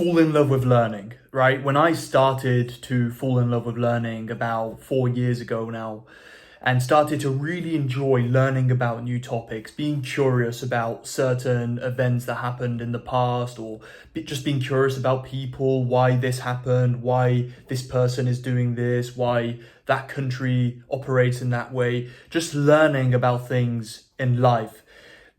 fall in love with learning, right? When I started to fall in love with learning about 4 years ago now, and started to really enjoy learning about new topics, being curious about certain events that happened in the past, or just being curious about people, why this happened, why this person is doing this, why that country operates in that way, just learning about things in life.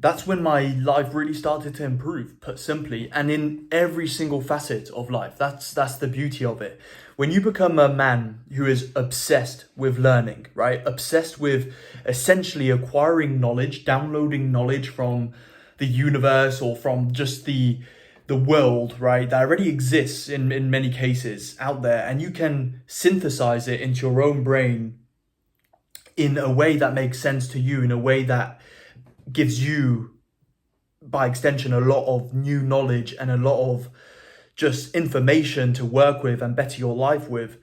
That's when my life really started to improve, put simply, and in every single facet of life. That's the beauty of it. When you become a man who is obsessed with learning, right? Obsessed with essentially acquiring knowledge, downloading knowledge from the universe or from just the world, right? That already exists in many cases out there, and you can synthesize it into your own brain in a way that makes sense to you, in a way that gives you, by extension, a lot of new knowledge and a lot of just information to work with and better your life with.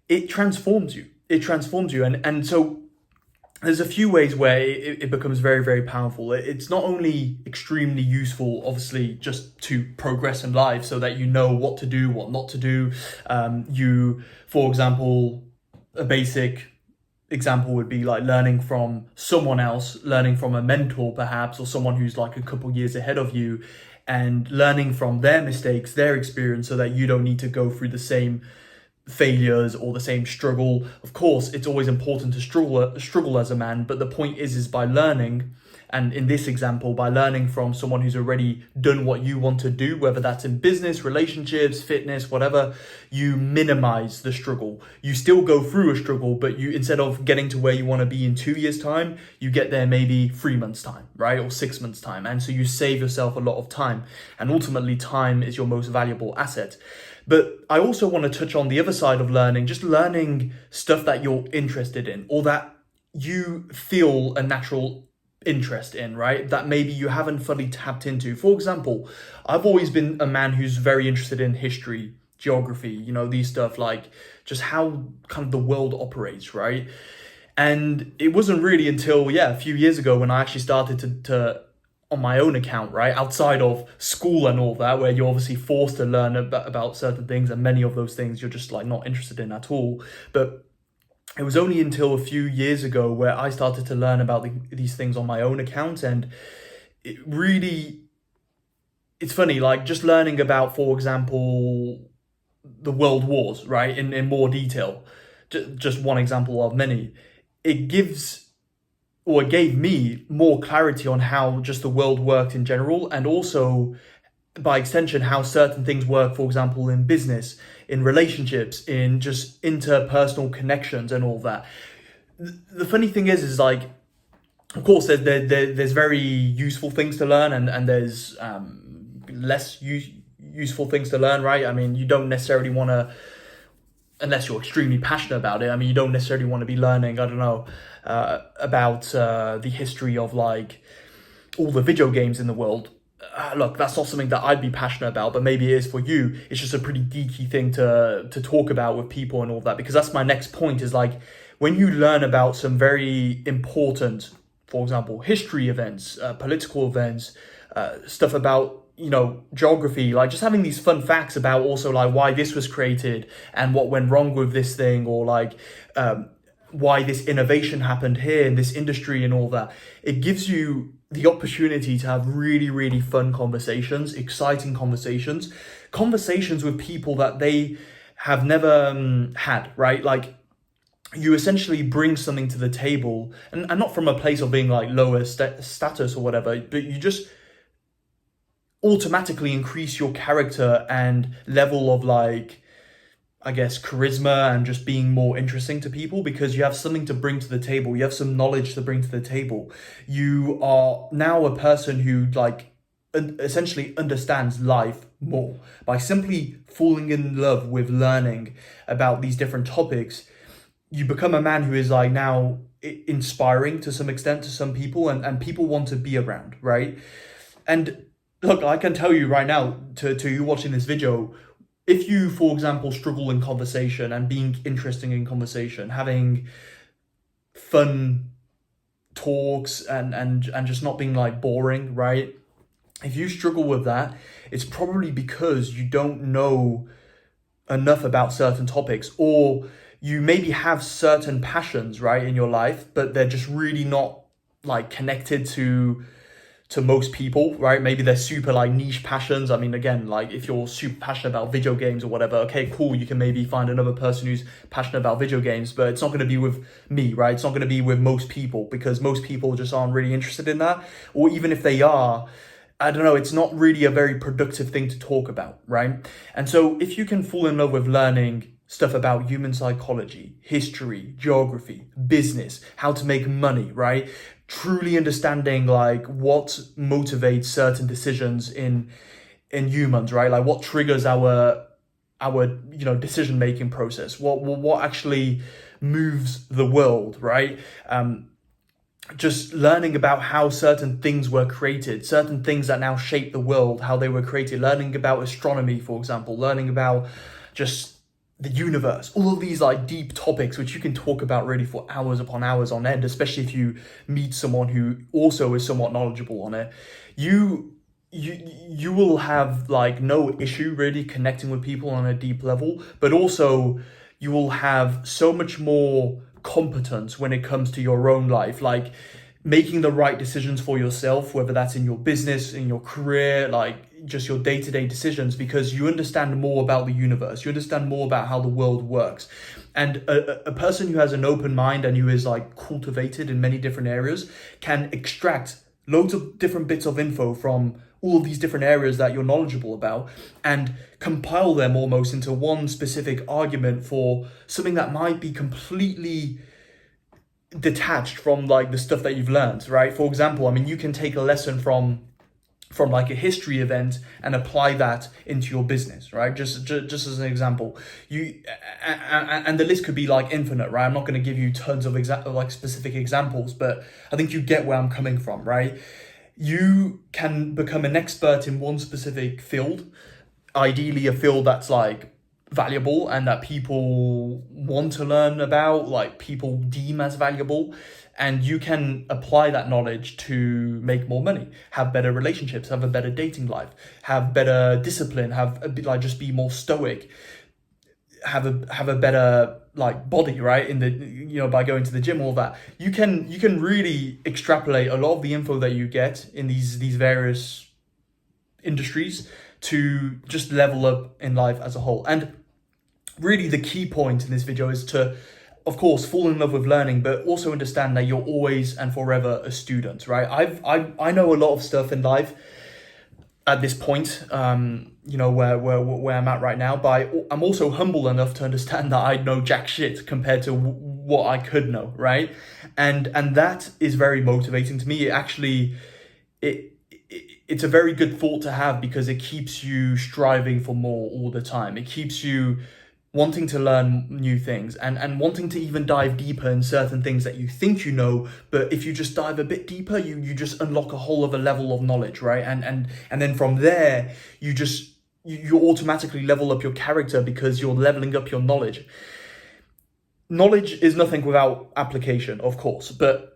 It transforms you. It transforms you. And so there's a few ways where it becomes very, very powerful. It's not only extremely useful, obviously, just to progress in life so that you know what to do, what not to do. For example, a basic example would be like learning from someone else, learning from a mentor perhaps, or someone who's like a couple years ahead of you, and learning from their mistakes, their experience, so that you don't need to go through the same failures or the same struggle. Of course, it's always important to struggle as a man, but the point is by learning, and in this example, by learning from someone who's already done what you want to do, whether that's in business, relationships, fitness, whatever, you minimize the struggle. You still go through a struggle, but you, instead of getting to where you want to be in 2 years' time, you get there maybe 3 months' time, right? Or 6 months' time. And so you save yourself a lot of time. And ultimately, time is your most valuable asset. But I also want to touch on the other side of learning, just learning stuff that you're interested in or that you feel a natural interest in, right? That maybe you haven't fully tapped into. For example, I've always been a man who's very interested in history, geography, these stuff, like just how kind of the world operates, right? And it wasn't really until, a few years ago when I actually started to on my own account, right, outside of school and all that, where you're obviously forced to learn about certain things, and many of those things you're just like not interested in at all. But it was only until a few years ago where I started to learn about these things on my own account, and it really, it's funny, like just learning about, for example, the world wars, right, in more detail, just one example of many. It gave me more clarity on how just the world worked in general, and also by extension how certain things work, for example, in business, in relationships, in just interpersonal connections and all that. The funny thing is like, of course, there's very useful things to learn, and there's less useful things to learn, right? I mean, you don't necessarily want to, unless you're extremely passionate about it. I mean, you don't necessarily want to be learning, I don't know, about the history of like all the video games in the world. Look, that's not something that I'd be passionate about, but maybe it is for you. It's just a pretty geeky thing to talk about with people and all that, because that's my next point, is like when you learn about some very important, for example, history events, political events, stuff about geography, like just having these fun facts about also like why this was created and what went wrong with this thing, or like why this innovation happened here in this industry and all that. It gives you the opportunity to have really, really fun conversations, exciting conversations with people that they have never had, right? Like you essentially bring something to the table, and not from a place of being like lower status or whatever, but you just automatically increase your character and level of like, I guess, charisma, and just being more interesting to people, because you have something to bring to the table. You have some knowledge to bring to the table. You are now a person who like essentially understands life more by simply falling in love with learning about these different topics. You become a man who is like now inspiring to some extent to some people, and people want to be around, right? And look, I can tell you right now, to you watching this video, if you, for example, struggle in conversation and being interesting in conversation, having fun talks and just not being like boring, right? If you struggle with that, it's probably because you don't know enough about certain topics, or you maybe have certain passions, right, in your life, but they're just really not like connected to most people, right? Maybe they're super like niche passions. I mean, again, like if you're super passionate about video games or whatever, okay, cool, you can maybe find another person who's passionate about video games, but it's not going to be with me, right? It's not going to be with most people, because most people just aren't really interested in that. Or even if they are, I don't know, it's not really a very productive thing to talk about, right? And so if you can fall in love with learning stuff about human psychology, history, geography, business, how to make money, right? Truly understanding like what motivates certain decisions in humans, right? Like what triggers our decision making process, what actually moves the world, right? Just learning about how certain things were created, certain things that now shape the world, how they were created, learning about astronomy, for example, learning about just the universe, all of these like deep topics, which you can talk about really for hours upon hours on end, especially if you meet someone who also is somewhat knowledgeable on it. You will have like no issue really connecting with people on a deep level, but also you will have so much more competence when it comes to your own life, like making the right decisions for yourself, whether that's in your business, in your career, like just your day-to-day decisions, because you understand more about the universe, you understand more about how the world works. And a person who has an open mind and who is like cultivated in many different areas can extract loads of different bits of info from all of these different areas that you're knowledgeable about and compile them almost into one specific argument for something that might be completely detached from like the stuff that you've learned, right? For example, I mean, you can take a lesson from like a history event and apply that into your business, right? Just as an example, and the list could be like infinite, right? I'm not going to give you tons of like specific examples, but I think you get where I'm coming from, right? You can become an expert in one specific field, ideally a field that's like valuable and that people want to learn about, like people deem as valuable, and you can apply that knowledge to make more money, have better relationships, have a better dating life, have better discipline, have a bit like just be more stoic, have a better like body, right? In the by going to the gym, all that. You can really extrapolate a lot of the info that you get in these various industries to just level up in life as a whole. And really the key point in this video is to, of course, fall in love with learning, but also understand that you're always and forever a student, right? I know a lot of stuff in life at this point, where I'm at right now, but I'm also humble enough to understand that I know jack shit compared to what I could know, right? And that is very motivating to me. It actually, it's a very good thought to have, because it keeps you striving for more all the time. It keeps you wanting to learn new things and wanting to even dive deeper in certain things that you think you know, but if you just dive a bit deeper, you just unlock a whole other level of knowledge, right? And then from there, you automatically level up your character because you're leveling up your knowledge. Knowledge is nothing without application, of course, but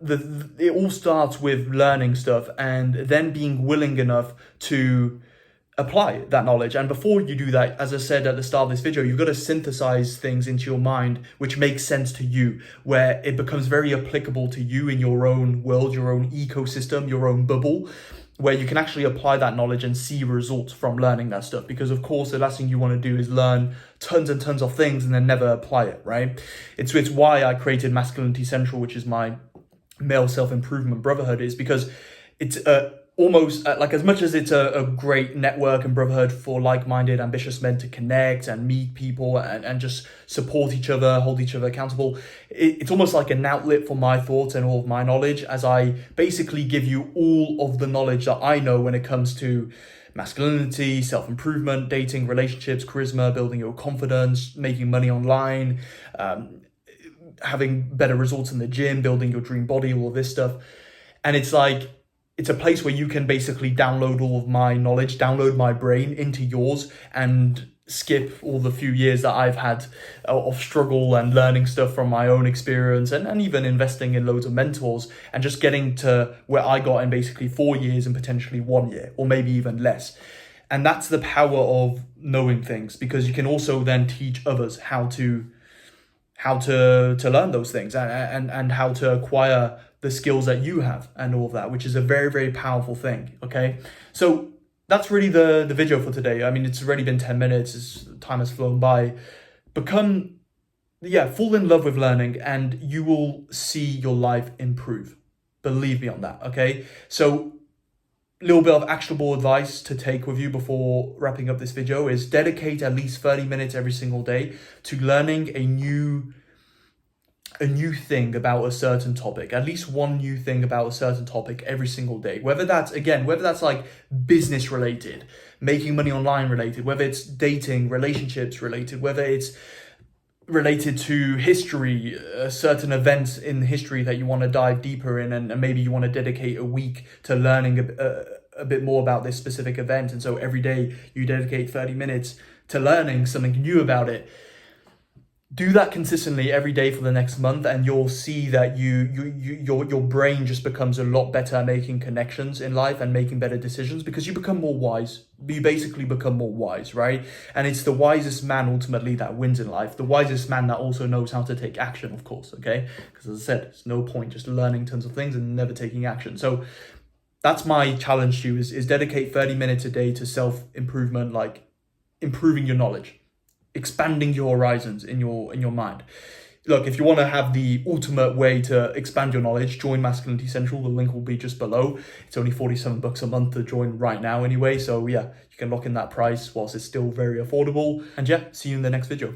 it all starts with learning stuff and then being willing enough to apply that knowledge. And before you do that, as I said at the start of this video, you've got to synthesize things into your mind which makes sense to you, where it becomes very applicable to you in your own world, your own ecosystem, your own bubble, where you can actually apply that knowledge and see results from learning that stuff. Because of course, the last thing you want to do is learn tons and tons of things and then never apply it, right? It's why I created Masculinity Central, which is my male self-improvement brotherhood, is because it's almost like, as much as it's a great network and brotherhood for like-minded, ambitious men to connect and meet people and just support each other, hold each other accountable, it's almost like an outlet for my thoughts and all of my knowledge, as I basically give you all of the knowledge that I know when it comes to masculinity, self-improvement, dating, relationships, charisma, building your confidence, making money online, having better results in the gym, building your dream body, all of this stuff. And it's like, it's a place where you can basically download all of my knowledge, download my brain into yours, and skip all the few years that I've had of struggle and learning stuff from my own experience, and even investing in loads of mentors, and just getting to where I got in basically 4 years and potentially 1 year, or maybe even less. And that's the power of knowing things, because you can also then teach others how to learn those things, and how to acquire the skills that you have and all of that, which is a very, very powerful thing. Okay, so that's really the video for today. I mean, it's already been 10 minutes. Time has flown by. Fall in love with learning, and you will see your life improve. Believe me on that. Okay, so little bit of actionable advice to take with you before wrapping up this video is dedicate at least 30 minutes every single day to learning a new thing about a certain topic. At least one new thing about a certain topic every single day. Whether that's like business related, making money online related, whether it's dating, relationships related, whether it's related to history, certain events in history that you want to dive deeper in, and maybe you want to dedicate a week to learning a bit more about this specific event, and so every day you dedicate 30 minutes to learning something new about it. Do that consistently every day for the next month, and you'll see that your brain just becomes a lot better at making connections in life and making better decisions, because you become more wise. You basically become more wise, right? And it's the wisest man ultimately that wins in life. The wisest man that also knows how to take action, of course, okay? Because as I said, there's no point just learning tons of things and never taking action. So that's my challenge to you, is dedicate 30 minutes a day to self-improvement, like improving your knowledge, expanding your horizons in your mind. Look, if you want to have the ultimate way to expand your knowledge, join Masculinity Central. The link will be just below. It's only $47 a month to join right now anyway. So yeah, you can lock in that price whilst it's still very affordable. And yeah, see you in the next video.